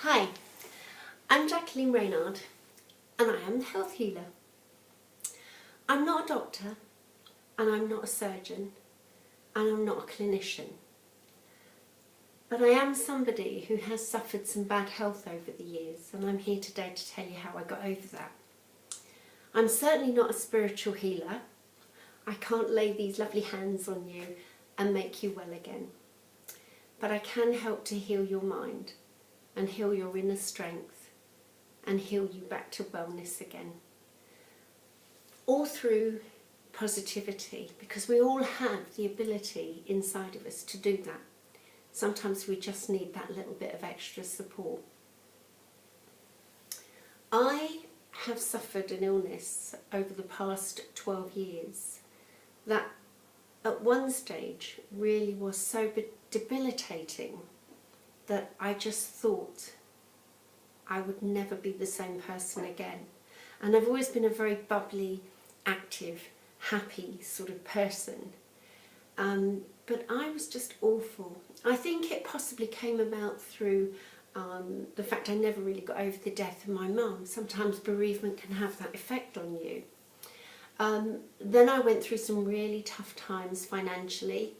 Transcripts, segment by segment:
Hi, I'm Jacqueline Reynard and I am the health healer. I'm not a doctor and I'm not a surgeon and I'm not a clinician, but I am somebody who has suffered some bad health over the years, and I'm here today to tell you how I got over that. I'm certainly not a spiritual healer. I can't lay these lovely hands on you and make you well again, but I can help to heal your mind and heal your inner strength and heal you back to wellness again. All through positivity, because we all have the ability inside of us to do that. Sometimes we just need that little bit of extra support. I have suffered an illness over the past 12 years that at one stage really was so debilitating that I just thought I would never be the same person again. And I've always been a very bubbly, active, happy sort of person. But I was just awful. I think it possibly came about through the fact I never really got over the death of my mum. Sometimes bereavement can have that effect on you. Then I went through some really tough times financially,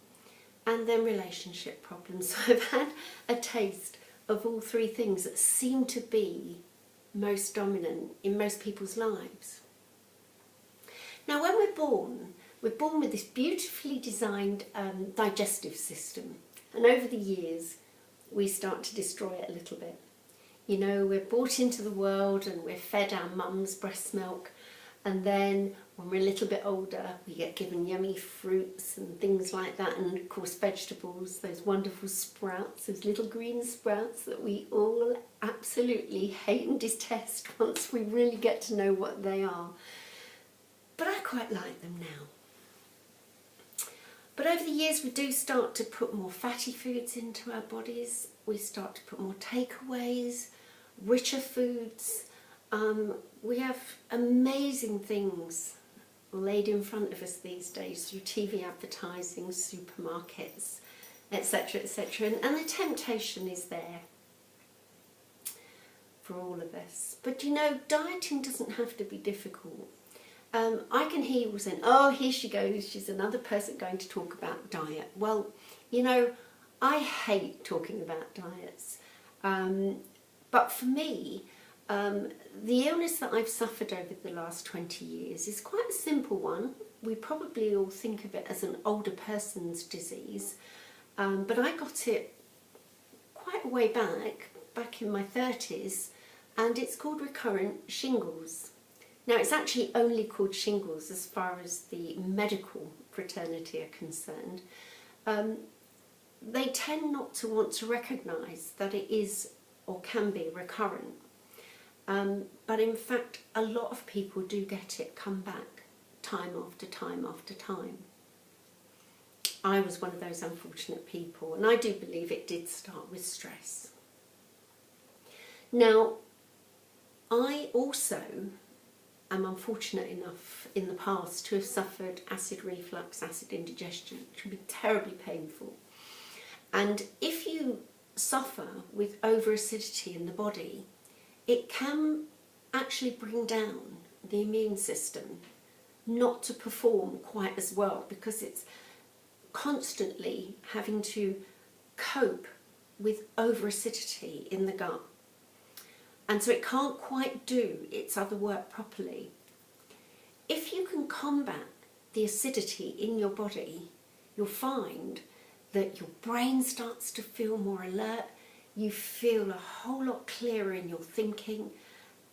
and then relationship problems. So I've had a taste of all three things that seem to be most dominant in most people's lives. Now when we're born with this beautifully designed digestive system, and over the years we start to destroy it a little bit. You know, we're brought into the world and we're fed our mum's breast milk, and then when we're a little bit older we get given yummy fruits and things like that, and of course vegetables, those wonderful sprouts, those little green sprouts that we all absolutely hate and detest once we really get to know what they are. But I quite like them now. But over the years we do start to put more fatty foods into our bodies, we start to put more takeaways, richer foods. We have amazing things laid in front of us these days through TV advertising, supermarkets, etc, etc, and the temptation is there for all of us. But you know, dieting doesn't have to be difficult. I can hear you saying, oh, here she goes, she's another person going to talk about diet. Well, you know, I hate talking about diets, but for me, the illness that I've suffered over the last 20 years is quite a simple one. We probably all think of it as an older person's disease, but I got it quite a way back in my 30s, and it's called recurrent shingles. Now it's actually only called shingles as far as the medical fraternity are concerned. They tend not to want to recognise that it is or can be recurrent. But in fact, a lot of people do get it come back time after time after time. I was one of those unfortunate people, and I do believe it did start with stress. Now, I also am unfortunate enough in the past to have suffered acid reflux acid indigestion, which can be terribly painful. And if you suffer with over-acidity in the body, it can actually bring down the immune system not to perform quite as well, because it's constantly having to cope with over-acidity in the gut. And so it can't quite do its other work properly. If you can combat the acidity in your body, you'll find that your brain starts to feel more alert, you feel a whole lot clearer in your thinking,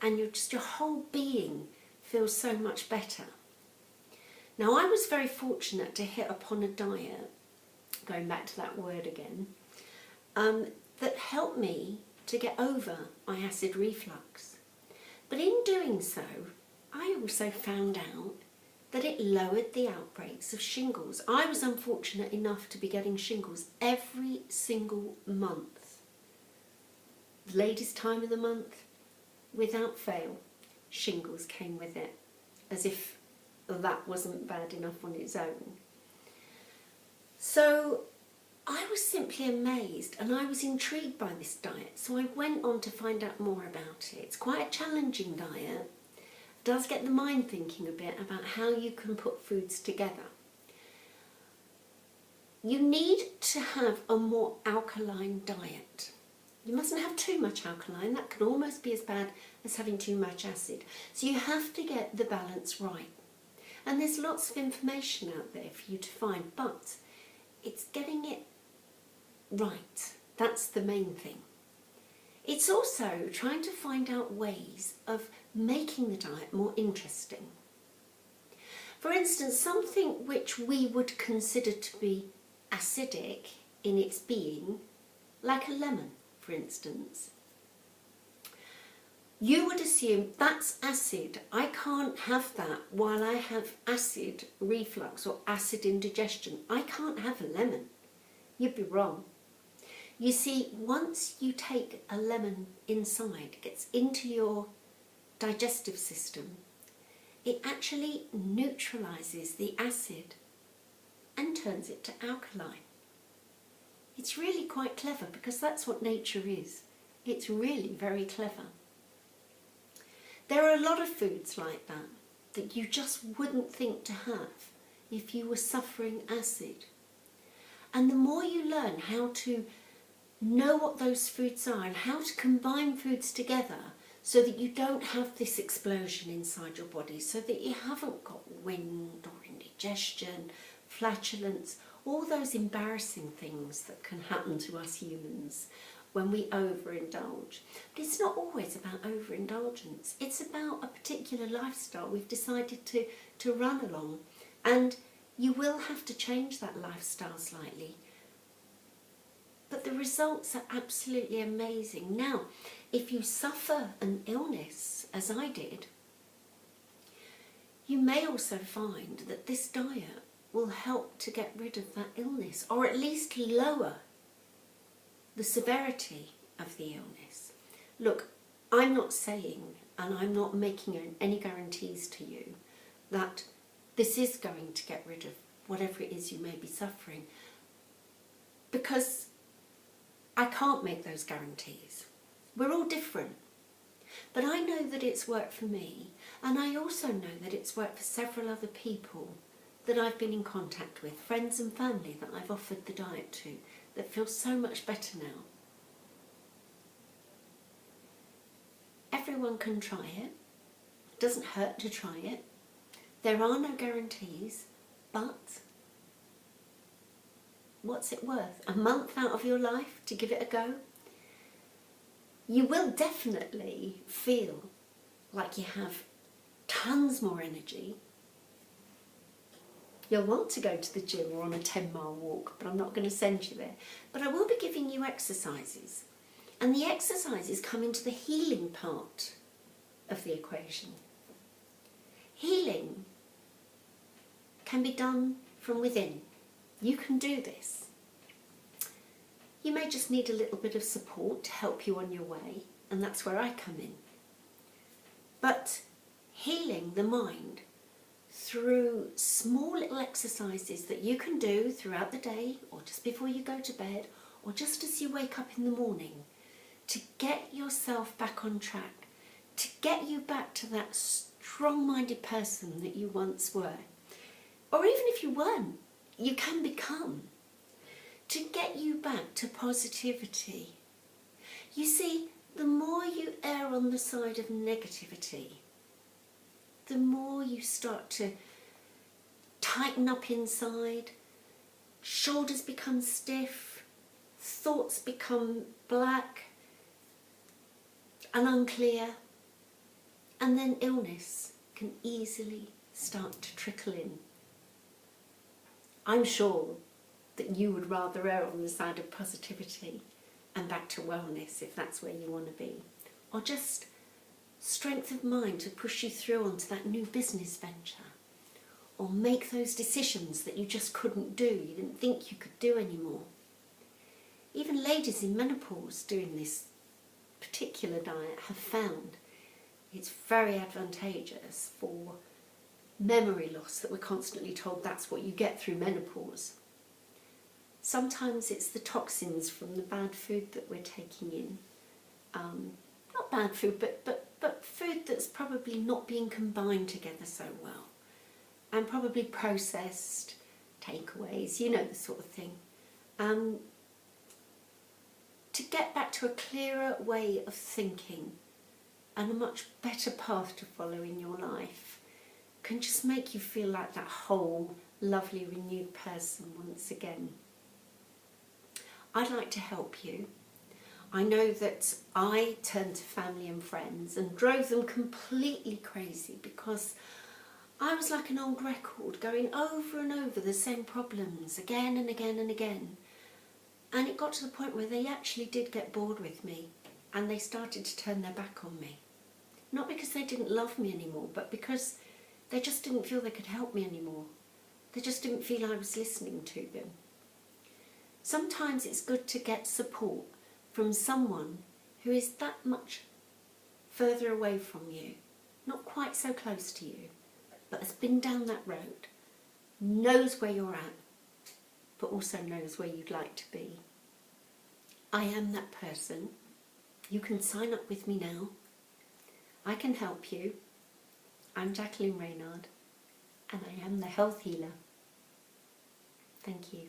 and your whole being feels so much better. Now I was very fortunate to hit upon a diet, going back to that word again, that helped me to get over my acid reflux. But in doing so, I also found out that it lowered the outbreaks of shingles. I was unfortunate enough to be getting shingles every single month. The latest time of the month, without fail, shingles came with it, as if that wasn't bad enough on its own. So I was simply amazed and I was intrigued by this diet, so I went on to find out more about it. It's quite a challenging diet. It does get the mind thinking a bit about how you can put foods together. You need to have a more alkaline diet. You mustn't have too much alkaline, that can almost be as bad as having too much acid. So you have to get the balance right. And there's lots of information out there for you to find, but it's getting it right. That's the main thing. It's also trying to find out ways of making the diet more interesting. For instance, something which we would consider to be acidic in its being, like a lemon, for instance. You would assume that's acid. I can't have that while I have acid reflux or acid indigestion. I can't have a lemon. You'd be wrong. You see, once you take a lemon inside, it gets into your digestive system, it actually neutralises the acid and turns it to alkaline. It's really quite clever because that's what nature is. It's really very clever. There are a lot of foods like that you just wouldn't think to have if you were suffering acid. And the more you learn how to know what those foods are and how to combine foods together so that you don't have this explosion inside your body, so that you haven't got wind or indigestion, flatulence, all those embarrassing things that can happen to us humans when we overindulge. But it's not always about overindulgence. It's about a particular lifestyle we've decided to run along, and you will have to change that lifestyle slightly. But the results are absolutely amazing. Now, if you suffer an illness, as I did, you may also find that this diet will help to get rid of that illness, or at least lower the severity of the illness. Look, I'm not saying, and I'm not making any guarantees to you, that this is going to get rid of whatever it is you may be suffering, because I can't make those guarantees. We're all different. But I know that it's worked for me, and I also know that it's worked for several other people that I've been in contact with, friends and family that I've offered the diet to, that feel so much better now. Everyone can try it. It doesn't hurt to try it. There are no guarantees, but what's it worth? A month out of your life to give it a go? You will definitely feel like you have tons more energy. You'll want to go to the gym or on a 10-mile walk, but I'm not going to send you there. But I will be giving you exercises. And the exercises come into the healing part of the equation. Healing can be done from within. You can do this. You may just need a little bit of support to help you on your way, and that's where I come in. But healing the mind through small little exercises that you can do throughout the day, or just before you go to bed, or just as you wake up in the morning, to get yourself back on track, to get you back to that strong-minded person that you once were. Or even if you weren't, you can become. To get you back to positivity. You see, the more you err on the side of negativity, the more you start to tighten up inside, shoulders become stiff, thoughts become black and unclear, and then illness can easily start to trickle in. I'm sure that you would rather err on the side of positivity and back to wellness if that's where you want to be, or just strength of mind to push you through onto that new business venture, or make those decisions that you just couldn't do, you didn't think you could do anymore. Even ladies in menopause doing this particular diet have found it's very advantageous for memory loss that we're constantly told that's what you get through menopause. Sometimes it's the toxins from the bad food that we're taking in. Not bad food, but food that's probably not being combined together so well. And probably processed, takeaways, you know, the sort of thing. To get back to a clearer way of thinking and a much better path to follow in your life can just make you feel like that whole, lovely, renewed person once again. I'd like to help you. I know that I turned to family and friends and drove them completely crazy because I was like an old record going over and over the same problems again and again and again. And it got to the point where they actually did get bored with me and they started to turn their back on me. Not because they didn't love me anymore, but because they just didn't feel they could help me anymore. They just didn't feel I was listening to them. Sometimes it's good to get support from someone who is that much further away from you, not quite so close to you, but has been down that road, knows where you're at, but also knows where you'd like to be. I am that person. You can sign up with me now. I can help you. I'm Jacqueline Reynard, and I am the Health Healer. Thank you.